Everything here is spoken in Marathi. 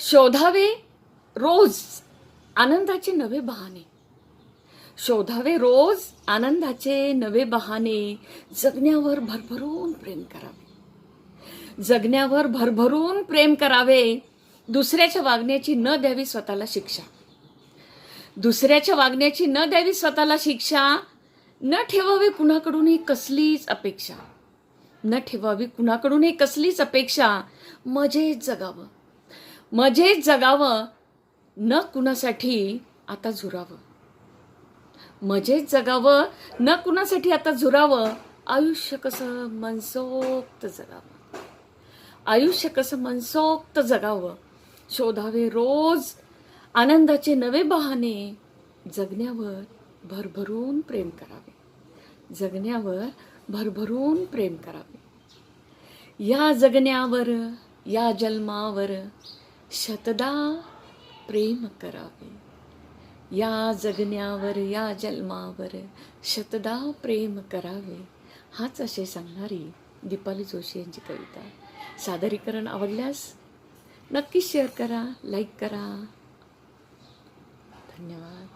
शोधावे रोज आनंदाचे नवे बहाणे. शोधावे रोज आनंदाचे नवे बहाणे. जगण्यावर भरभरून प्रेम करावे. जगण्यावर भरभरून प्रेम करावे. दुसऱ्याच्या वागण्याची न द्यावी स्वतःला शिक्षा. दुसऱ्याच्या वागण्याची न द्यावी स्वतःला शिक्षा. न ठेवावी कुणाकडूनही कसलीच अपेक्षा. न ठेवावी कुणाकडूनही कसलीच अपेक्षा. मजेत जगावं. मजेत जगावं. न कुणासाठी आता झुरावं. मजेत जगावं. न कुणासाठी आता झुरावं. आयुष्य कसं मनसोक्त जगावं. आयुष्य कसं मनसोक्त जगावं. शोधावे रोज आनंदाचे नवे बहाणे. जगण्यावर भरभरून प्रेम करावे. जगण्यावर भरभरून प्रेम करावे. या जगण्यावर या जन्मावर शतदा प्रेम करावे. या जगण्यावर या जन्मावर शतदा प्रेम करावे. हाच असे सांगणारी दीपाली जोशी यांची कविता. सादरीकरण आवडल्यास नक्की शेअर करा, लाईक करा. धन्यवाद.